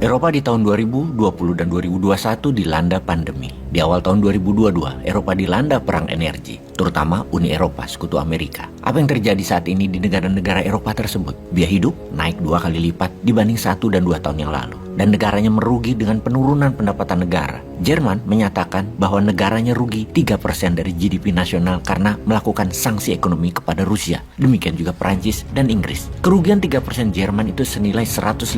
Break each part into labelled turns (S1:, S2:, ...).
S1: Eropa di tahun 2020 dan 2021 dilanda pandemi. Di awal tahun 2022, Eropa dilanda perang energi, terutama Uni Eropa, Sekutu Amerika. Apa yang terjadi saat ini di negara-negara Eropa tersebut? Biaya hidup naik 2 kali lipat dibanding 1 dan 2 tahun yang lalu. Dan negaranya merugi dengan penurunan pendapatan negara. Jerman menyatakan bahwa negaranya rugi 3% dari GDP nasional karena melakukan sanksi ekonomi kepada Rusia. Demikian juga Perancis dan Inggris. Kerugian 3% Jerman itu senilai 150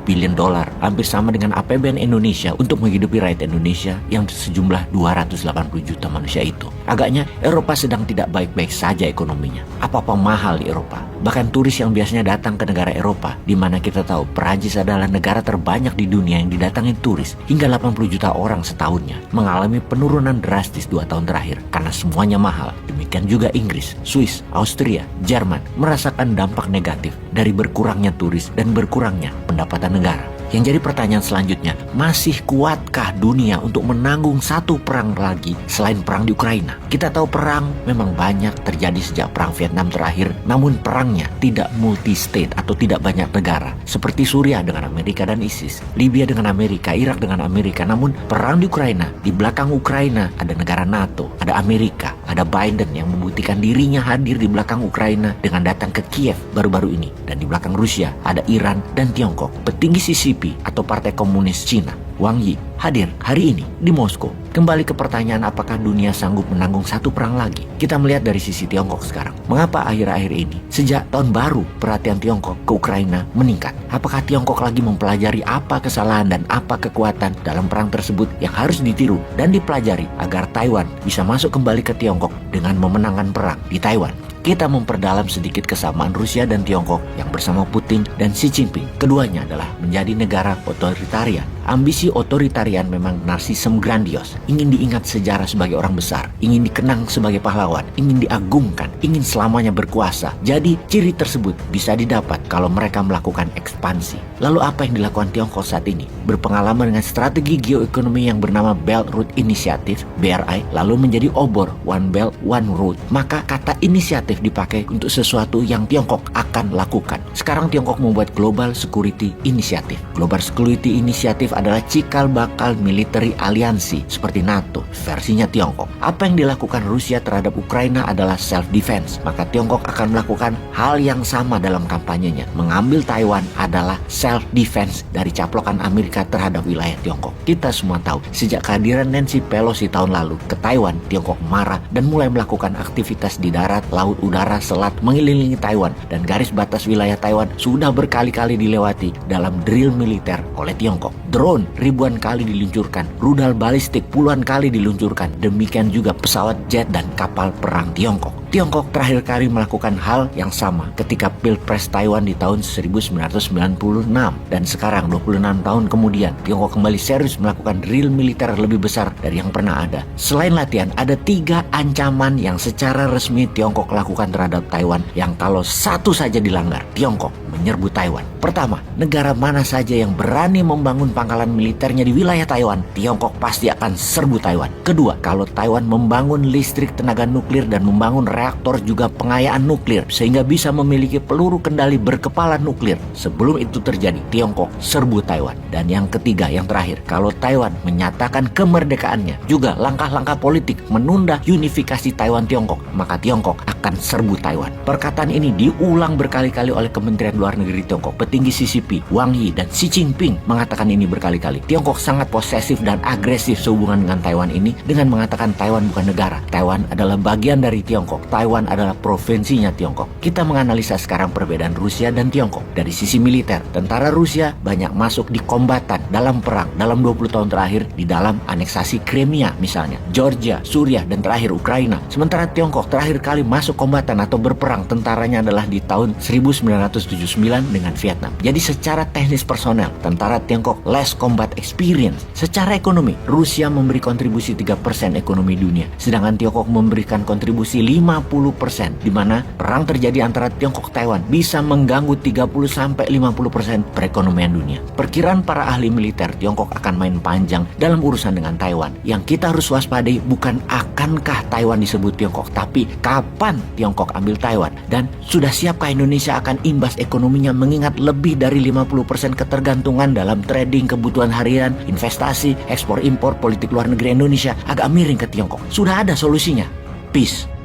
S1: billion dolar, hampir sama dengan APBN Indonesia untuk menghidupi rakyat Indonesia yang sejumlah 280 juta manusia itu. Agaknya Eropa sedang tidak baik-baik saja ekonominya. Apa-apa mahal di Eropa. Bahkan turis yang biasanya datang ke negara Eropa, di mana kita tahu Perancis adalah negara terbanyak di dunia yang didatangi turis, hingga 80 juta orang setahunnya, mengalami penurunan drastis 2 tahun terakhir karena semuanya mahal. Demikian juga Inggris, Swiss, Austria, Jerman merasakan dampak negatif dari berkurangnya turis dan berkurangnya pendapatan negara. Yang jadi pertanyaan selanjutnya, masih kuatkah dunia untuk menanggung satu perang lagi selain perang di Ukraina? Kita tahu perang memang banyak terjadi sejak perang Vietnam terakhir, namun perangnya tidak multi-state atau tidak banyak negara. Seperti Suriah dengan Amerika dan ISIS, Libya dengan Amerika, Irak dengan Amerika. Namun perang di Ukraina, di belakang Ukraina ada negara NATO, ada Amerika, ada Biden yang membuktikan dirinya hadir di belakang Ukraina dengan datang ke Kiev baru-baru ini. Dan di belakang Rusia ada Iran dan Tiongkok. Petinggi CCP atau Partai Komunis Cina, Wang Yi, hadir hari ini di Moskow. Kembali ke pertanyaan apakah dunia sanggup menanggung satu perang lagi? Kita melihat dari sisi Tiongkok sekarang. Mengapa akhir-akhir ini, sejak tahun baru, perhatian Tiongkok ke Ukraina meningkat? Apakah Tiongkok lagi mempelajari apa kesalahan dan apa kekuatan dalam perang tersebut yang harus ditiru dan dipelajari agar Taiwan bisa masuk kembali ke Tiongkok dengan memenangkan perang di Taiwan? Kita memperdalam sedikit kesamaan Rusia dan Tiongkok yang bersama Putin dan Xi Jinping. Keduanya adalah menjadi negara otoritarian. Ambisi otoritarian memang narsisme grandios. Ingin diingat sejarah sebagai orang besar. Ingin dikenang sebagai pahlawan. Ingin diagungkan. Ingin selamanya berkuasa. Jadi ciri tersebut bisa didapat kalau mereka melakukan ekspansi. Lalu apa yang dilakukan Tiongkok saat ini? Berpengalaman dengan strategi geoekonomi yang bernama Belt Road Initiative, BRI, lalu menjadi obor One Belt One Road. Maka kata inisiatif dipakai untuk sesuatu yang Tiongkok akan lakukan. Sekarang Tiongkok membuat Global Security Initiative. Global Security Initiative adalah cikal bakal military aliansi seperti NATO, versinya Tiongkok. Apa yang dilakukan Rusia terhadap Ukraina adalah self-defense. Maka Tiongkok akan melakukan hal yang sama dalam kampanyenya. Mengambil Taiwan adalah self-defense dari caplokan Amerika terhadap wilayah Tiongkok. Kita semua tahu, sejak kehadiran Nancy Pelosi tahun lalu ke Taiwan, Tiongkok marah dan mulai melakukan aktivitas di darat, laut, udara, selat mengelilingi Taiwan, dan garis batas wilayah Taiwan sudah berkali-kali dilewati dalam drill militer oleh Tiongkok. Drone ribuan kali diluncurkan, rudal balistik puluhan kali diluncurkan, demikian juga pesawat jet dan kapal perang Tiongkok. Tiongkok terakhir kali melakukan hal yang sama ketika Pilpres Taiwan di tahun 1996, dan sekarang 26 tahun kemudian Tiongkok kembali serius melakukan drill militer lebih besar dari yang pernah ada. Selain latihan, ada 3 ancaman yang secara resmi Tiongkok lakukan terhadap Taiwan yang kalau satu saja dilanggar, Tiongkok menyerbu Taiwan. Pertama, negara mana saja yang berani membangun pangkalan militernya di wilayah Taiwan, Tiongkok pasti akan serbu Taiwan. Kedua, kalau Taiwan membangun listrik tenaga nuklir dan membangun reaktor juga pengayaan nuklir sehingga bisa memiliki peluru kendali berkepala nuklir, sebelum itu terjadi, Tiongkok serbu Taiwan. Dan yang ketiga, yang terakhir, kalau Taiwan menyatakan kemerdekaannya, juga langkah-langkah politik menunda unifikasi Taiwan Tiongkok, maka Tiongkok akan serbu Taiwan. Perkataan ini diulang berkali-kali oleh Kementerian Luar Negeri Tiongkok. Petinggi CCP, Wang Yi dan Xi Jinping mengatakan ini berkali-kali. Tiongkok sangat posesif dan agresif sehubungan dengan Taiwan ini dengan mengatakan Taiwan bukan negara. Taiwan adalah bagian dari Tiongkok. Taiwan adalah provinsinya Tiongkok. Kita menganalisa sekarang perbedaan Rusia dan Tiongkok. Dari sisi militer, tentara Rusia banyak masuk di kombatan dalam perang dalam 20 tahun terakhir di dalam aneksasi Crimea misalnya, Georgia, Suriah, dan terakhir Ukraina. Sementara Tiongkok terakhir kali masuk kombatan atau berperang tentaranya adalah di tahun 1979 dengan Vietnam. Jadi secara teknis personel, tentara Tiongkok less combat experience. Secara ekonomi, Rusia memberi kontribusi 3% ekonomi dunia, sedangkan Tiongkok memberikan kontribusi 50%, di mana perang terjadi antara Tiongkok Taiwan bisa mengganggu 30-50% perekonomian dunia. Perkiraan para ahli militer, Tiongkok akan main panjang dalam urusan dengan Taiwan. Yang kita harus waspadai bukan akankah Taiwan disebut Tiongkok, tapi kapan Tiongkok ambil Taiwan, dan sudah siapkah Indonesia akan imbas ekonomi ekonominya mengingat lebih dari 50% ketergantungan dalam trading, kebutuhan harian, investasi, ekspor impor, politik luar negeri Indonesia agak miring ke Tiongkok. Sudah ada solusinya. Peace.